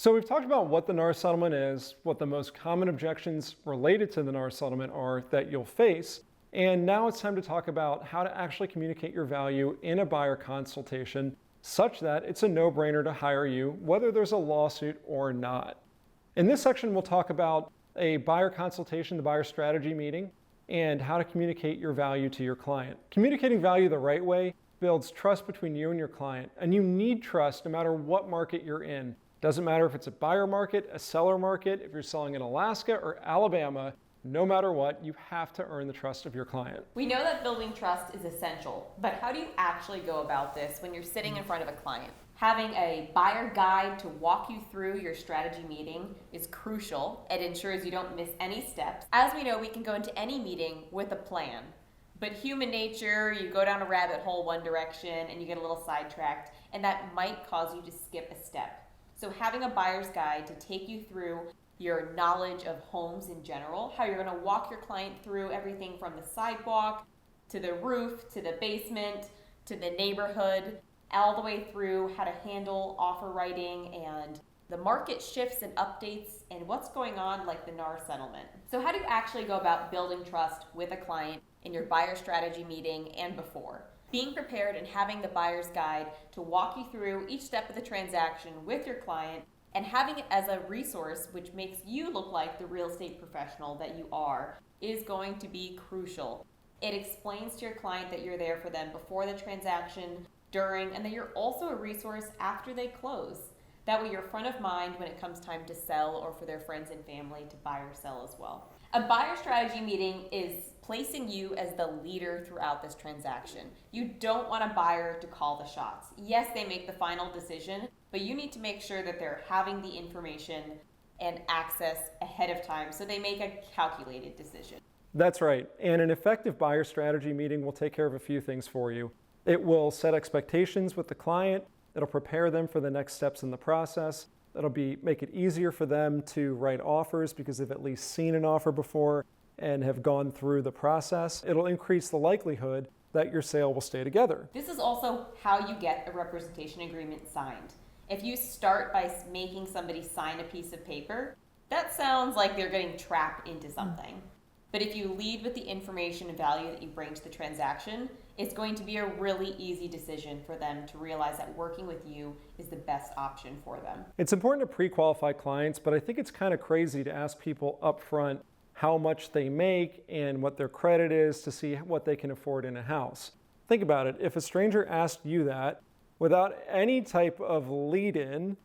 So we've talked about what the NAR settlement is, what the most common objections related to the NAR settlement are that you'll face, and now it's time to talk about how to actually communicate your value in a buyer consultation such that it's a no-brainer to hire you, whether there's a lawsuit or not. In this section, we'll talk about a buyer consultation, the buyer strategy meeting, and how to communicate your value to your client. Communicating value the right way builds trust between you and your client, and you need trust no matter what market you're in. Doesn't matter if it's a buyer market, a seller market, if you're selling in Alaska or Alabama, no matter what, you have to earn the trust of your client. We know that building trust is essential, but how do you actually go about this when you're sitting in front of a client? Having a buyer guide to walk you through your strategy meeting is crucial. It ensures you don't miss any steps. As we know, we can go into any meeting with a plan, but human nature, you go down a rabbit hole one direction and you get a little sidetracked, and that might cause you to skip a step. So having a buyer's guide to take you through your knowledge of homes in general, how you're going to walk your client through everything from the sidewalk to the roof to the basement to the neighborhood, all the way through how to handle offer writing and the market shifts and updates and what's going on, like the NAR settlement. So how do you actually go about building trust with a client in your buyer strategy meeting and before? Being prepared and having the buyer's guide to walk you through each step of the transaction with your client and having it as a resource which makes you look like the real estate professional that you are is going to be crucial. It explains to your client that you're there for them before the transaction, during, and that you're also a resource after they close. That way you're front of mind when it comes time to sell or for their friends and family to buy or sell as well. A buyer strategy meeting is placing you as the leader throughout this transaction. You don't want a buyer to call the shots. Yes, they make the final decision, but you need to make sure that they're having the information and access ahead of time so they make a calculated decision. That's right. And an effective buyer strategy meeting will take care of a few things for you. It will set expectations with the client. It'll prepare them for the next steps in the process. It'll make it easier for them to write offers because they've at least seen an offer before and have gone through the process. It'll increase the likelihood that your sale will stay together. This is also how you get a representation agreement signed. If you start by making somebody sign a piece of paper, that sounds like they're getting trapped into something. But if you lead with the information and value that you bring to the transaction, it's going to be a really easy decision for them to realize that working with you is the best option for them. It's important to pre-qualify clients, but I think it's kind of crazy to ask people up front how much they make and what their credit is to see what they can afford in a house. Think about it. If a stranger asked you that without any type of lead-in,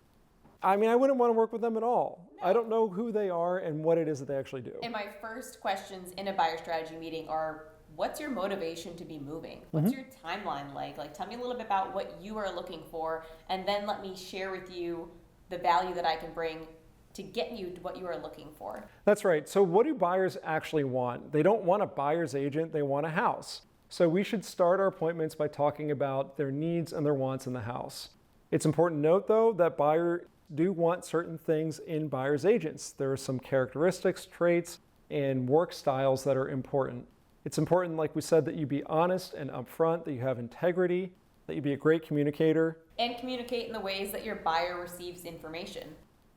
I wouldn't want to work with them at all. No. I don't know who they are and what it is that they actually do. And my first questions in a buyer strategy meeting are, what's your motivation to be moving? What's your timeline like? Tell me a little bit about what you are looking for, and then let me share with you the value that I can bring to get you to what you are looking for. That's right. So what do buyers actually want? They don't want a buyer's agent, they want a house. So we should start our appointments by talking about their needs and their wants in the house. It's important to note, though, that buyers do want certain things in buyer's agents. There are some characteristics, traits, and work styles that are important. It's important, like we said, that you be honest and upfront, that you have integrity, that you be a great communicator. And communicate in the ways that your buyer receives information.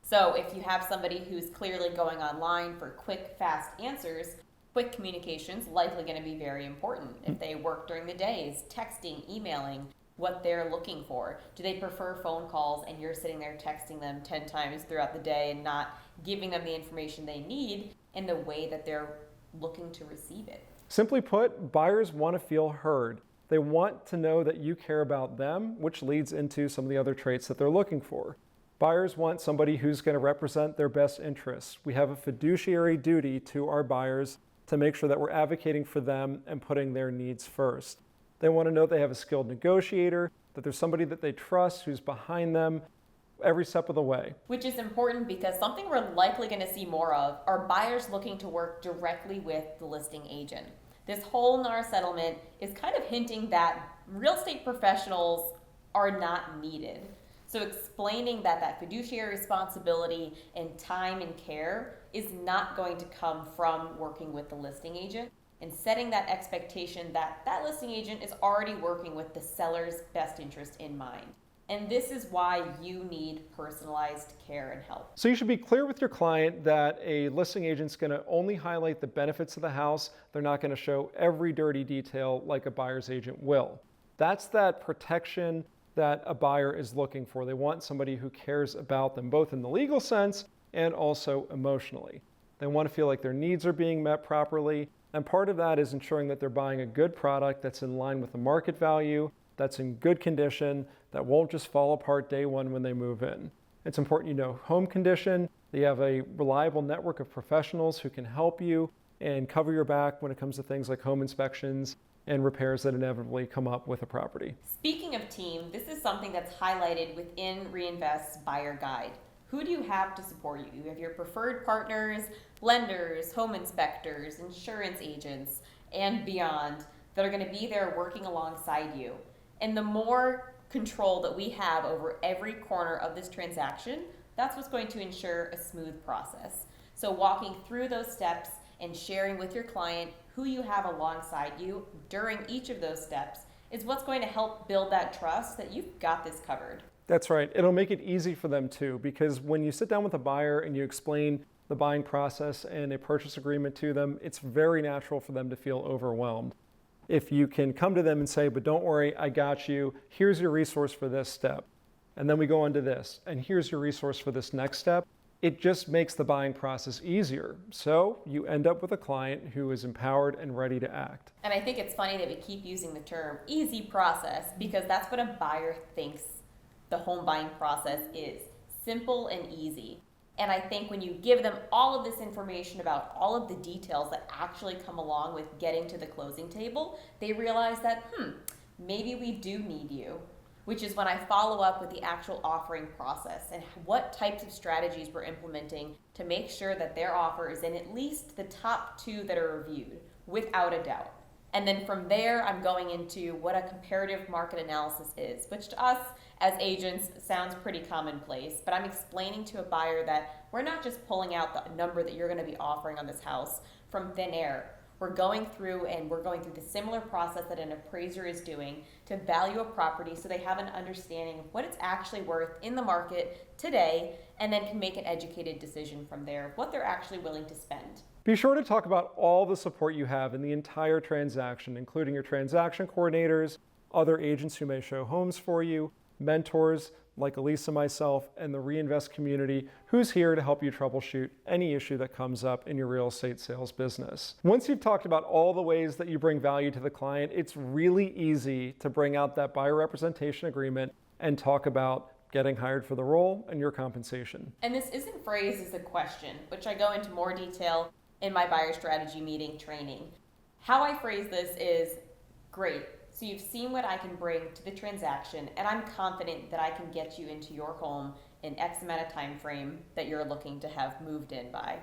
So if you have somebody who's clearly going online for quick, fast answers, quick communication's likely going to be very important. If they work during the days, texting, emailing, what they're looking for. Do they prefer phone calls and you're sitting there texting them 10 times throughout the day and not giving them the information they need in the way that they're looking to receive it? Simply put, buyers want to feel heard. They want to know that you care about them, which leads into some of the other traits that they're looking for. Buyers want somebody who's going to represent their best interests. We have a fiduciary duty to our buyers to make sure that we're advocating for them and putting their needs first. They want to know they have a skilled negotiator, that there's somebody that they trust who's behind them every step of the way. Which is important because something we're likely going to see more of are buyers looking to work directly with the listing agent. This whole NAR settlement is kind of hinting that real estate professionals are not needed. So explaining that fiduciary responsibility and time and care is not going to come from working with the listing agent, and setting that expectation that listing agent is already working with the seller's best interest in mind. And this is why you need personalized care and help. So you should be clear with your client that a listing agent's going to only highlight the benefits of the house. They're not going to show every dirty detail like a buyer's agent will. That's that protection that a buyer is looking for. They want somebody who cares about them, both in the legal sense and also emotionally. They want to feel like their needs are being met properly. And part of that is ensuring that they're buying a good product that's in line with the market value, that's in good condition, that won't just fall apart day one when they move in. It's important you know home condition, that you have a reliable network of professionals who can help you and cover your back when it comes to things like home inspections and repairs that inevitably come up with a property. Speaking of team, this is something that's highlighted within Reinvest's buyer guide. Who do you have to support you? You have your preferred partners, lenders, home inspectors, insurance agents, and beyond that are going to be there working alongside you. And the more control that we have over every corner of this transaction, that's what's going to ensure a smooth process. So walking through those steps and sharing with your client who you have alongside you during each of those steps is what's going to help build that trust that you've got this covered. That's right. It'll make it easy for them too, because when you sit down with a buyer and you explain the buying process and a purchase agreement to them, it's very natural for them to feel overwhelmed. If you can come to them and say, but don't worry, I got you. Here's your resource for this step. And then we go on to this, and here's your resource for this next step. It just makes the buying process easier. So you end up with a client who is empowered and ready to act. And I think it's funny that we keep using the term easy process because that's what a buyer thinks the home buying process is. Simple and easy. And I think when you give them all of this information about all of the details that actually come along with getting to the closing table, they realize that, maybe we do need you. Which is when I follow up with the actual offering process and what types of strategies we're implementing to make sure that their offer is in at least the top 2 that are reviewed, without a doubt. And then from there, I'm going into what a comparative market analysis is, which to us as agents sounds pretty commonplace, but I'm explaining to a buyer that we're not just pulling out the number that you're going to be offering on this house from thin air. We're going through the similar process that an appraiser is doing to value a property so they have an understanding of what it's actually worth in the market today, and then can make an educated decision from there of what they're actually willing to spend. Be sure to talk about all the support you have in the entire transaction, including your transaction coordinators, other agents who may show homes for you, mentors like Elisa and myself, and the Reinvest community who's here to help you troubleshoot any issue that comes up in your real estate sales business. Once you've talked about all the ways that you bring value to the client, it's really easy to bring out that buyer representation agreement and talk about getting hired for the role and your compensation. And this isn't phrased as a question, which I go into more detail in my buyer strategy meeting training. How I phrase this is, great. So you've seen what I can bring to the transaction, and I'm confident that I can get you into your home in X amount of time frame that you're looking to have moved in by.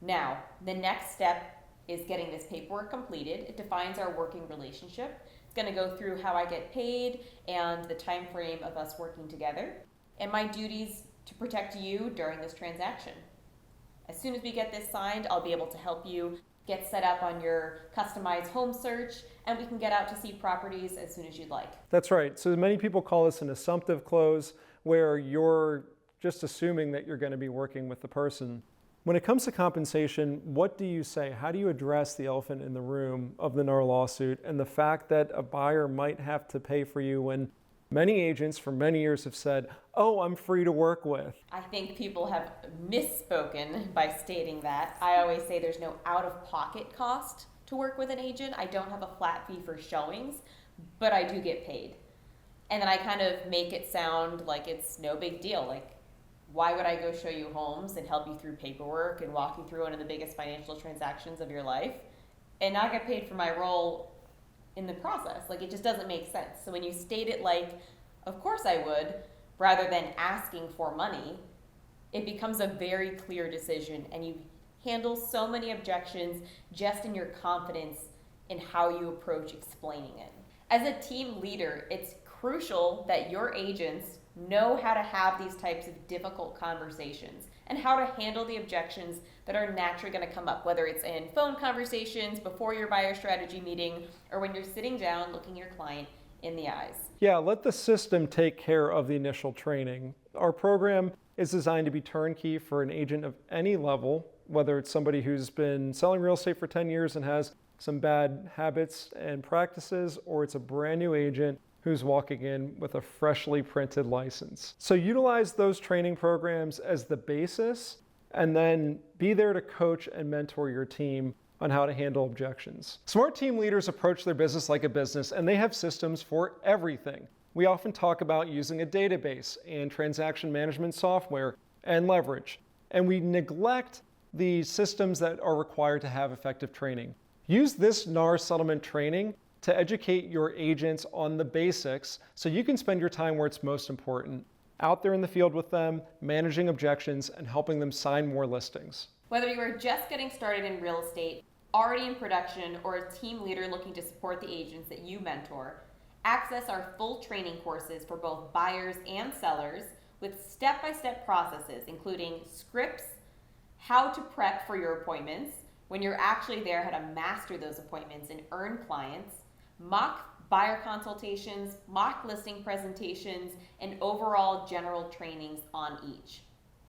Now, the next step is getting this paperwork completed. It defines our working relationship. It's going to go through how I get paid and the time frame of us working together, and my duties to protect you during this transaction. As soon as we get this signed, I'll be able to help you get set up on your customized home search, and we can get out to see properties as soon as you'd like. That's right. So many people call this an assumptive close, where you're just assuming that you're going to be working with the person. When it comes to compensation, what do you say? How do you address the elephant in the room of the NAR lawsuit and the fact that a buyer might have to pay for you when many agents for many years have said, oh, I'm free to work with? I think people have misspoken by stating that. I always say there's no out-of-pocket cost to work with an agent. I don't have a flat fee for showings, but I do get paid. And then I kind of make it sound like it's no big deal. Like, why would I go show you homes and help you through paperwork and walk you through one of the biggest financial transactions of your life and not get paid for my role in the process? Like, it just doesn't make sense. So when you state it like, of course I would, rather than asking for money, it becomes a very clear decision, and you handle so many objections just in your confidence in how you approach explaining it. As a team leader, it's crucial that your agents know how to have these types of difficult conversations and how to handle the objections that are naturally going to come up, whether it's in phone conversations, before your buyer strategy meeting, or when you're sitting down looking your client in the eyes. Yeah, let the system take care of the initial training. Our program is designed to be turnkey for an agent of any level, whether it's somebody who's been selling real estate for 10 years and has some bad habits and practices, or it's a brand new agent who's walking in with a freshly printed license. So utilize those training programs as the basis, and then be there to coach and mentor your team on how to handle objections. Smart team leaders approach their business like a business, and they have systems for everything. We often talk about using a database and transaction management software and leverage, and we neglect the systems that are required to have effective training. Use this NAR settlement training to educate your agents on the basics so you can spend your time where it's most important, out there in the field with them, managing objections and helping them sign more listings. Whether you are just getting started in real estate, already in production, or a team leader looking to support the agents that you mentor, access our full training courses for both buyers and sellers with step-by-step processes, including scripts, how to prep for your appointments, when you're actually there, how to master those appointments and earn clients, mock buyer consultations, mock listing presentations, and overall general trainings on each.